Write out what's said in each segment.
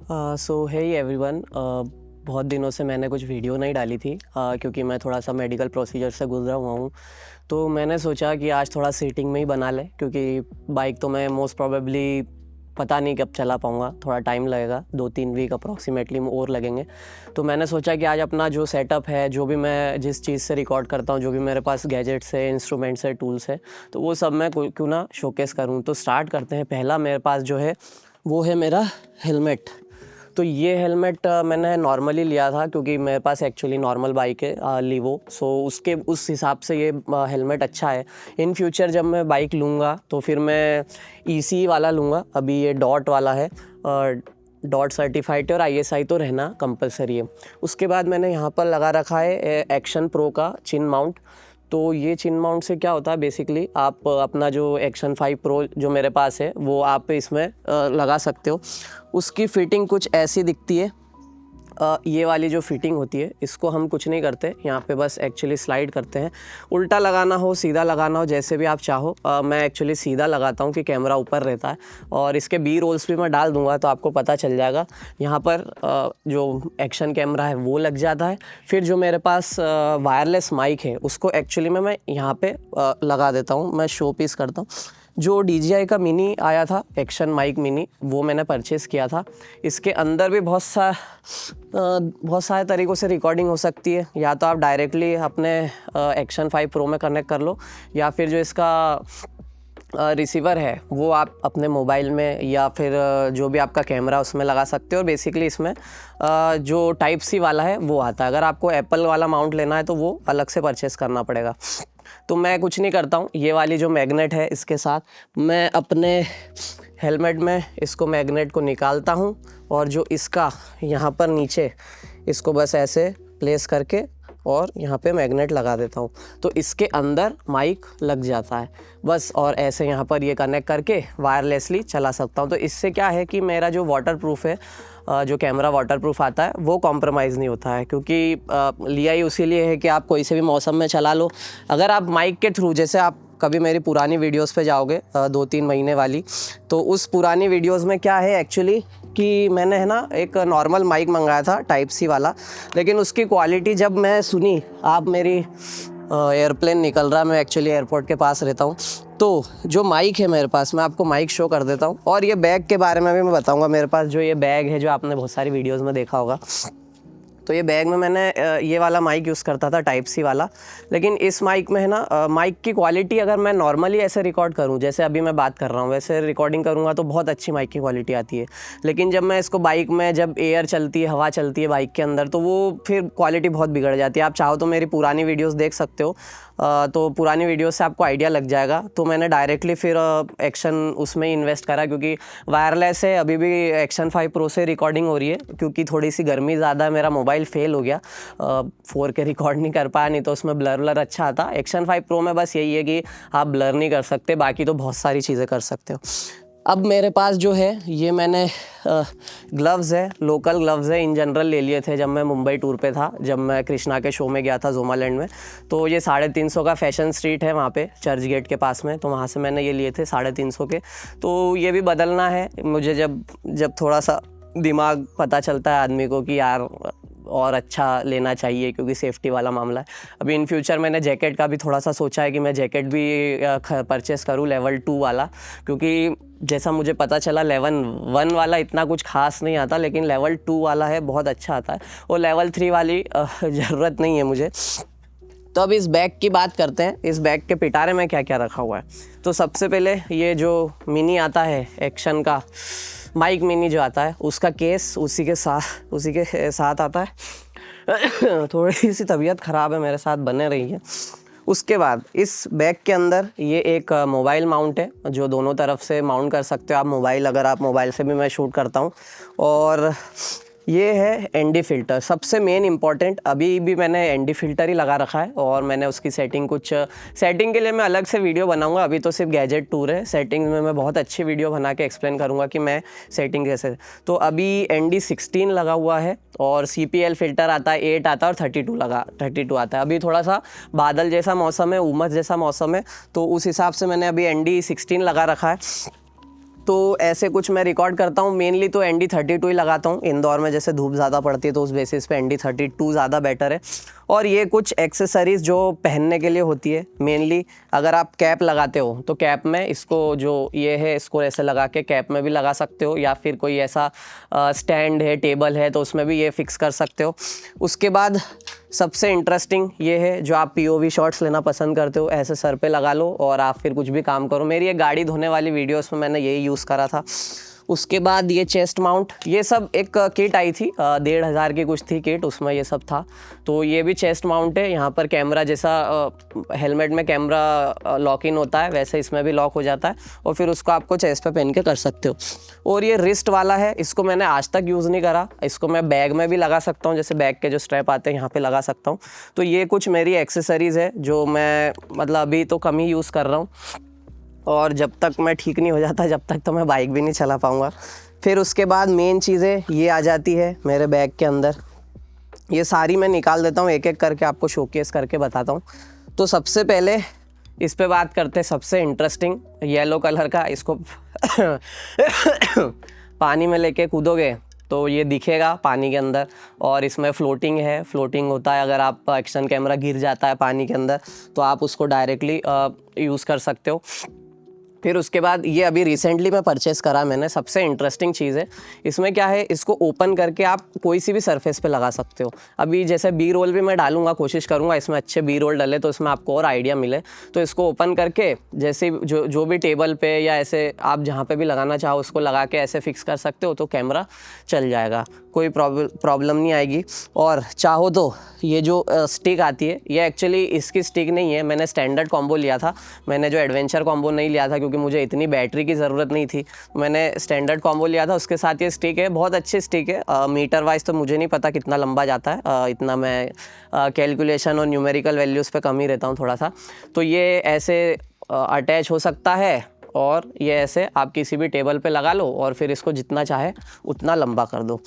सो hey everyone, बहुत दिनों से मैंने कुछ वीडियो नहीं डाली थी क्योंकि मैं थोड़ा सा मेडिकल प्रोसीजर से गुजरा हुआ हूँ। तो मैंने सोचा कि आज थोड़ा सीटिंग में ही बना ले, क्योंकि बाइक तो मैं मोस्ट प्रोबेबली पता नहीं कब चला पाऊँगा, थोड़ा टाइम लगेगा, 2-3 वीक अप्रॉक्सीमेटली और लगेंगे। तो मैंने सोचा कि आज अपना जो सेटअप है, जो भी मैं जिस चीज़ से रिकॉर्ड करता हूँ, जो भी मेरे पास गैजेट्स है, इंस्ट्रूमेंट्स है, टूल्स है, तो वो सब मैं क्यों ना शोकेस करूँ। तो स्टार्ट करते हैं। पहला मेरे पास जो है वो है मेरा हेलमेट। तो ये हेलमेट मैंने नॉर्मली लिया था क्योंकि मेरे पास एक्चुअली नॉर्मल बाइक है लीवो, सो उसके उस हिसाब से ये हेलमेट अच्छा है। इन फ्यूचर जब मैं बाइक लूँगा तो फिर मैं ईसी वाला लूँगा। अभी ये डॉट वाला है, डॉट सर्टिफाइड है और आईएसआई तो रहना कंपलसरी है। उसके बाद मैंने यहाँ पर लगा रखा है एक्शन प्रो का चिन माउंट। तो ये चिन माउंट से क्या होता है, बेसिकली आप अपना जो एक्शन 5 प्रो जो मेरे पास है वो आप इसमें लगा सकते हो। उसकी फ़िटिंग कुछ ऐसी दिखती है। ये वाली जो फिटिंग होती है इसको हम कुछ नहीं करते, यहाँ पे बस एक्चुअली स्लाइड करते हैं। उल्टा लगाना हो, सीधा लगाना हो, जैसे भी आप चाहो। मैं एक्चुअली सीधा लगाता हूँ कि कैमरा ऊपर रहता है, और इसके बी रोल्स भी मैं डाल दूँगा तो आपको पता चल जाएगा। यहाँ पर जो एक्शन कैमरा है वो लग जाता है। फिर जो मेरे पास वायरलेस माइक है उसको एक्चुअली मैं यहाँ पे लगा देता हूँ, मैं शो पीस करता हूँ। जो DJI का मिनी आया था, एक्शन माइक मिनी, वो मैंने परचेज़ किया था। इसके अंदर भी बहुत सारे तरीक़ों से रिकॉर्डिंग हो सकती है। या तो आप डायरेक्टली अपने एक्शन 5 प्रो में कनेक्ट कर लो, या फिर जो इसका रिसीवर है वो आप अपने मोबाइल में या फिर जो भी आपका कैमरा उसमें लगा सकते हो। और बेसिकली इसमें जो टाइप सी वाला है वो आता है। अगर आपको एप्पल वाला माउंट लेना है तो वो अलग से परचेज़ करना पड़ेगा। तो मैं कुछ नहीं करता हूँ, ये वाली जो मैग्नेट है इसके साथ मैं अपने हेलमेट में इसको मैग्नेट को निकालता हूँ, और जो इसका यहाँ पर नीचे इसको बस ऐसे प्लेस करके और यहाँ पे मैग्नेट लगा देता हूँ, तो इसके अंदर माइक लग जाता है बस। और ऐसे यहाँ पर ये कनेक्ट करके वायरलेसली चला सकता हूँ। तो इससे क्या है कि मेरा जो वाटरप्रूफ है, जो कैमरा वाटरप्रूफ आता है, वो कॉम्प्रोमाइज़ नहीं होता है, क्योंकि लिया ही उसी लिए है कि आप कोई से भी मौसम में चला लो। अगर आप माइक के थ्रू, जैसे आप कभी मेरी पुरानी वीडियोस पे जाओगे 2-3 महीने वाली, तो उस पुरानी वीडियोस में क्या है एक्चुअली कि मैंने है ना एक नॉर्मल माइक मंगाया था टाइप सी वाला, लेकिन उसकी क्वालिटी जब मैं सुनी, आप मेरी एयरप्लेन निकल रहा है, मैं एक्चुअली एयरपोर्ट के पास रहता हूँ, तो जो माइक है मेरे पास, मैं आपको माइक शो कर देता हूँ। और ये बैग के बारे में भी मैं बताऊँगा। मेरे पास जो ये बैग है, जो आपने बहुत सारी वीडियोज़ में देखा होगा, तो ये बैग में मैंने ये वाला माइक यूज़ करता था, टाइप सी वाला। लेकिन इस माइक में है ना माइक की क्वालिटी, अगर मैं नॉर्मली ऐसे रिकॉर्ड करूँ, जैसे अभी मैं बात कर रहा हूँ, वैसे रिकॉर्डिंग करूँगा तो बहुत अच्छी माइक की क्वालिटी आती है। लेकिन जब मैं इसको बाइक में, जब एयर चलती है, हवा चलती है बाइक के अंदर, तो वो फिर क्वालिटी बहुत बिगड़ जाती है। आप चाहो तो मेरी पुरानी वीडियोज़ देख सकते हो, तो पुरानी वीडियो से आपको आइडिया लग जाएगा। तो मैंने डायरेक्टली फिर एक्शन उसमें इन्वेस्ट करा, क्योंकि वायरलेस है। अभी भी एक्शन 5 प्रो से रिकॉर्डिंग हो रही है, क्योंकि थोड़ी सी गर्मी ज़्यादा है, मेरा मोबाइल फेल हो गया, 4K रिकॉर्ड नहीं कर पाया, नहीं तो उसमें ब्लर अच्छा आता। एक्शन 5 प्रो में बस यही है कि आप ब्लर नहीं कर सकते, बाकी तो बहुत सारी चीज़ें कर सकते हो। अब मेरे पास जो है ये मैंने ग्लव्स है, लोकल ग्लव्स है, इन जनरल ले लिए थे जब मैं मुंबई टूर पे था, जब मैं कृष्णा के शो में गया था जोमालैंड में। तो ये 350 का फैशन स्ट्रीट है वहाँ पे, चर्च गेट के पास में, तो वहाँ से मैंने ये लिए थे 350 के। तो ये भी बदलना है मुझे, जब थोड़ा सा दिमाग पता चलता है आदमी को कि यार और अच्छा लेना चाहिए, क्योंकि सेफ्टी वाला मामला है। अभी इन फ्यूचर मैंने जैकेट का भी थोड़ा सा सोचा है कि मैं जैकेट भी परचेस करूँ लेवल 2 वाला, क्योंकि जैसा मुझे पता चला लेवल 1 वाला इतना कुछ खास नहीं आता, लेकिन लेवल 2 वाला है बहुत अच्छा आता है, और लेवल 3 वाली ज़रूरत नहीं है मुझे। तो अब इस बैग की बात करते हैं। इस बैग के पिटारे में क्या क्या रखा हुआ है। तो सबसे पहले ये जो मिनी आता है एक्शन का, माइक मिनी जो आता है, उसका केस उसी के साथ आता है। थोड़ी सी तबीयत ख़राब है मेरे साथ, बने रही है। उसके बाद इस बैग के अंदर ये एक मोबाइल माउंट है, जो दोनों तरफ से माउंट कर सकते हो आप मोबाइल, अगर आप मोबाइल से भी मैं शूट करता हूँ। और ये है ND फ़िल्टर, सबसे मेन इंपॉर्टेंट। अभी भी मैंने ND फ़िल्टर ही लगा रखा है, और मैंने उसकी सेटिंग के लिए मैं अलग से वीडियो बनाऊंगा। अभी तो सिर्फ गैजेट टूर है, सेटिंग में मैं बहुत अच्छी वीडियो बना के एक्सप्लेन करूंगा कि मैं सेटिंग कैसे। तो अभी ND 16 लगा हुआ है, और CPL फ़िल्टर आता है, 8 आता है, और 32 आता है। अभी थोड़ा सा बादल जैसा मौसम है, उमस जैसा मौसम है, तो उस हिसाब से मैंने अभी ND 16 लगा रखा है। तो ऐसे कुछ मैं रिकॉर्ड करता हूँ। मेनली तो ND32 ही लगाता हूँ। इंदौर में जैसे धूप ज़्यादा पड़ती है तो उस बेसिस पे ND32 ज़्यादा बेटर है। और ये कुछ एक्सेसरीज़ जो पहनने के लिए होती है। मेनली अगर आप कैप लगाते हो तो कैप में इसको जो ये है इसको ऐसे लगा के कैप में भी लगा सकते हो, या फिर कोई ऐसा स्टैंड है, टेबल है तो उसमें भी ये फिक्स कर सकते हो। उसके बाद सबसे इंटरेस्टिंग ये है, जो आप POV शॉट्स लेना पसंद करते हो, ऐसे सर पे लगा लो और आप फिर कुछ भी काम करो। मेरी एक गाड़ी धोने वाली वीडियोस में मैंने यही यूज़ करा था। उसके बाद ये चेस्ट माउंट, ये सब एक किट आई थी, 1500 की कुछ थी किट, उसमें ये सब था। तो ये भी चेस्ट माउंट है। यहाँ पर कैमरा जैसा हेलमेट में कैमरा लॉक इन होता है वैसे इसमें भी लॉक हो जाता है, और फिर उसको आपको चेस्ट पे पहन के कर सकते हो। और ये रिस्ट वाला है, इसको मैंने आज तक यूज़ नहीं करा। इसको मैं बैग में भी लगा सकता हूँ, जैसे बैग के जो स्ट्रैप आते हैं यहाँ पे लगा सकता हूँ। तो ये कुछ मेरी एक्सेसरीज़ है जो मैं मतलब अभी तो कम ही यूज़ कर रहा हूँ, और जब तक मैं ठीक नहीं हो जाता जब तक तो मैं बाइक भी नहीं चला पाऊँगा। फिर उसके बाद मेन चीज़ें ये आ जाती है मेरे बैग के अंदर। ये सारी मैं निकाल देता हूँ, एक एक करके आपको शोकेस करके बताता हूँ। तो सबसे पहले इस पे बात करते हैं, सबसे इंटरेस्टिंग येलो कलर का। इसको पानी में लेके कूदोगे तो ये दिखेगा पानी के अंदर, और इसमें फ्लोटिंग है। फ्लोटिंग होता है, अगर आप एक्शन कैमरा गिर जाता है पानी के अंदर तो आप उसको डायरेक्टली यूज़ कर सकते हो। फिर उसके बाद ये अभी रिसेंटली मैं परचेस करा मैंने। सबसे इंटरेस्टिंग चीज़ है इसमें क्या है, इसको ओपन करके आप कोई सी भी सरफेस पे लगा सकते हो। अभी जैसे बी रोल भी मैं डालूंगा, कोशिश करूंगा इसमें अच्छे बी रोल डले तो इसमें आपको और आइडिया मिले। तो इसको ओपन करके जैसे जो भी टेबल पे या ऐसे आप जहाँ पे भी लगाना चाहो उसको लगा के ऐसे फिक्स कर सकते हो, तो कैमरा चल जाएगा, कोई प्रॉब्लम नहीं आएगी। और चाहो तो ये जो स्टिक आती है, ये एक्चुअली इसकी स्टिक नहीं है, मैंने स्टैंडर्ड कॉम्बो लिया था। मैंने जो एडवेंचर कॉम्बो नहीं लिया था क्योंकि मुझे इतनी बैटरी की ज़रूरत नहीं थी। मैंने स्टैंडर्ड कॉम्बो लिया था, उसके साथ ये स्टिक है। बहुत अच्छी स्टिक है। मीटर वाइज तो मुझे नहीं पता कितना लंबा जाता है, इतना मैं कैलकुलेशन और न्यूमेरिकल वैल्यूज़ पे कम ही रहता हूँ थोड़ा सा। तो ये ऐसे अटैच हो सकता है, और ये ऐसे आप किसी भी टेबल पे लगा लो और फिर इसको जितना चाहे उतना लंबा कर दो।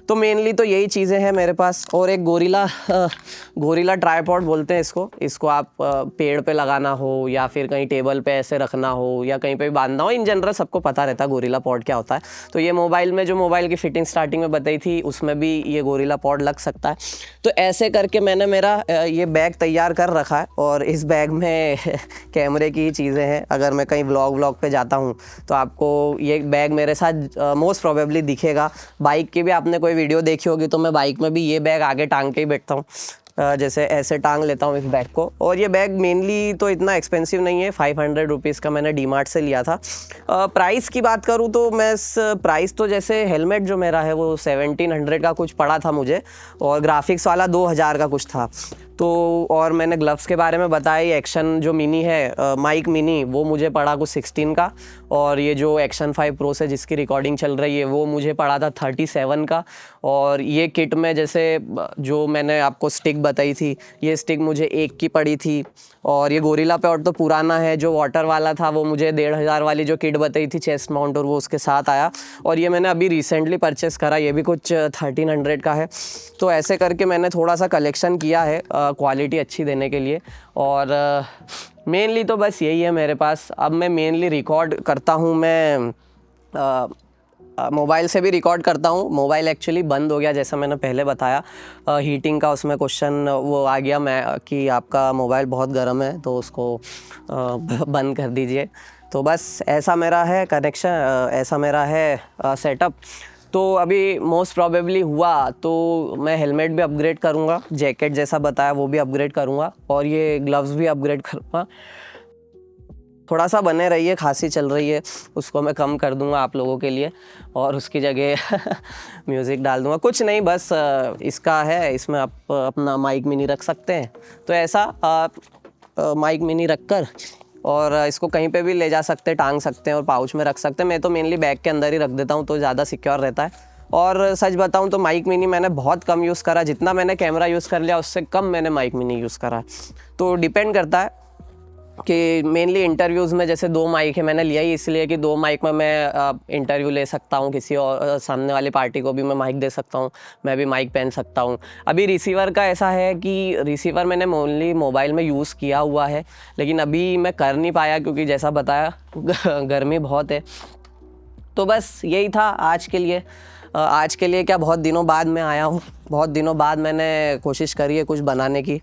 तो मेनली तो यही चीज़ें हैं मेरे पास। और एक गोरिल्ला ट्राइपॉड बोलते हैं इसको आप पेड़ पे लगाना हो या फिर कहीं टेबल पे ऐसे रखना हो या कहीं पे भी बांधना हो, इन जनरल सबको पता रहता है गोरिल्ला पॉड क्या होता है। तो ये मोबाइल में जो मोबाइल की फ़िटिंग स्टार्टिंग में बताई थी उसमें भी ये गोरिल्ला पॉड लग सकता है। तो ऐसे करके मैंने मेरा ये बैग तैयार कर रखा है, और इस बैग में कैमरे की ही चीज़ें हैं। अगर मैं कहीं व्लॉग पे जाता हूँ तो आपको ये बैग मेरे साथ मोस्ट प्रोबेबली दिखेगा। बाइक की भी आपने कोई वीडियो देखी होगी तो मैं बाइक में भी ये बैग आगे टांग के ही बैठता हूँ, जैसे ऐसे टांग लेता हूँ इस बैग को। और ये बैग मेनली तो इतना एक्सपेंसिव नहीं है, 500 रुपीज़ का मैंने डीमार्ट से लिया था। प्राइस की बात करूँ तो मैं प्राइस तो जैसे हेलमेट जो मेरा है वो 1700 का कुछ पड़ा था मुझे, और ग्राफिक्स वाला 2000 का कुछ था। तो और मैंने ग्लव्स के बारे में बताया, एक्शन जो मिनी है माइक मिनी वो मुझे पड़ा कुछ 16 का, और ये जो एक्शन 5 प्रो से जिसकी रिकॉर्डिंग चल रही है वो मुझे पड़ा था 37 का। और ये किट में जैसे जो मैंने आपको स्टिक बताई थी, ये स्टिक मुझे 1 की पड़ी थी। और ये गोरिल्ला पॉड तो पुराना है, जो वाटर वाला था वो मुझे 1500 वाली जो किट बताई थी चेस्ट माउंट, और वो उसके साथ आया। और ये मैंने अभी रिसेंटली परचेस करा, ये भी कुछ 1300 का है। तो ऐसे करके मैंने थोड़ा सा कलेक्शन किया है क्वालिटी अच्छी देने के लिए। और मेनली तो बस यही है मेरे पास। अब मैं मेनली रिकॉर्ड करता हूँ, मैं मोबाइल से भी रिकॉर्ड करता हूँ। मोबाइल एक्चुअली बंद हो गया, जैसा मैंने पहले बताया, हीटिंग का उसमें क्वेश्चन वो आ गया मैं कि आपका मोबाइल बहुत गर्म है तो उसको बंद कर दीजिए। तो बस ऐसा मेरा है कनेक्शन, ऐसा मेरा है सेटअप। तो अभी मोस्ट प्रॉबेबली हुआ तो मैं हेलमेट भी अपग्रेड करूँगा, जैकेट जैसा बताया वो भी अपग्रेड करूँगा, और ये ग्लव्स भी अपग्रेड करूँगा। थोड़ा सा बने रहिए, खांसी चल रही है उसको मैं कम कर दूंगा आप लोगों के लिए, और उसकी जगह म्यूज़िक डाल दूंगा। कुछ नहीं, बस इसका है, इसमें आप अपना माइक मिनी रख सकते हैं। तो ऐसा माइक मिनी रखकर और इसको कहीं पे भी ले जा सकते हैं, टांग सकते हैं और पाउच में रख सकते हैं। मैं तो मेनली बैग के अंदर ही रख देता हूँ तो ज़्यादा सिक्योर रहता है। और सच बताऊँ तो माइक मिनी मैंने बहुत कम यूज़ करा, जितना मैंने कैमरा यूज़ कर लिया उससे कम मैंने माइक मिनी यूज़ करा। तो डिपेंड करता है कि मेनली इंटरव्यूज़ में जैसे 2 माइक है, मैंने लिया ही इसलिए कि 2 माइक में मैं इंटरव्यू ले सकता हूँ, किसी और सामने वाली पार्टी को भी मैं माइक दे सकता हूँ, मैं भी माइक पहन सकता हूँ। अभी रिसीवर का ऐसा है कि रिसीवर मैंने ओनली मोबाइल में यूज़ किया हुआ है, लेकिन अभी मैं कर नहीं पाया क्योंकि जैसा बताया गर्मी बहुत है। तो बस यही था आज के लिए। आज के लिए क्या, बहुत दिनों बाद मैं आया हूँ, बहुत दिनों बाद मैंने कोशिश करी है कुछ बनाने की।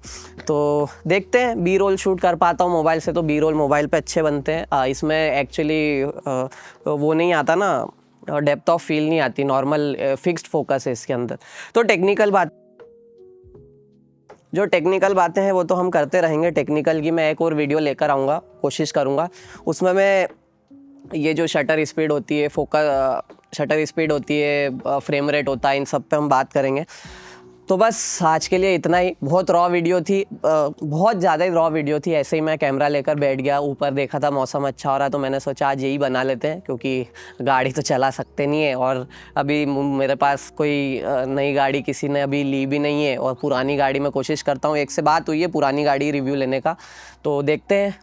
तो देखते हैं, बी रोल शूट कर पाता हूँ मोबाइल से, तो बी रोल मोबाइल पे अच्छे बनते हैं। इसमें एक्चुअली वो नहीं आता ना, डेप्थ ऑफ फील नहीं आती, नॉर्मल फिक्स्ड फोकस है इसके अंदर। तो जो टेक्निकल बातें हैं वो तो हम करते रहेंगे। टेक्निकल की मैं एक और वीडियो लेकर आऊँगा, कोशिश करूँगा। उसमें मैं ये जो शटर स्पीड होती है, शटर स्पीड होती है, फ्रेम रेट होता है, इन सब पे हम बात करेंगे। तो बस आज के लिए इतना ही। बहुत रॉ वीडियो थी, बहुत ज़्यादा ही रॉ वीडियो थी। ऐसे ही मैं कैमरा लेकर बैठ गया, ऊपर देखा था मौसम अच्छा हो रहा, तो मैंने सोचा आज यही बना लेते हैं, क्योंकि गाड़ी तो चला सकते नहीं है और अभी मेरे पास कोई नई गाड़ी किसी ने अभी ली भी नहीं है। और पुरानी गाड़ी में कोशिश करता हूँ, एक से बात हुई है पुरानी गाड़ी रिव्यू लेने का, तो देखते हैं।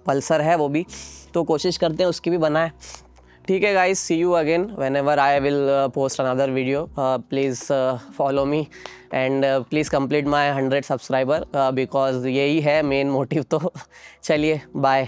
पल्सर है वो भी, तो कोशिश करते हैं उसकी भी बनाए। ठीक है guys, see you again whenever I will post another video. Please follow me and please complete my 100 subscriber because यही है मेन मोटिव। तो चलिए, बाय।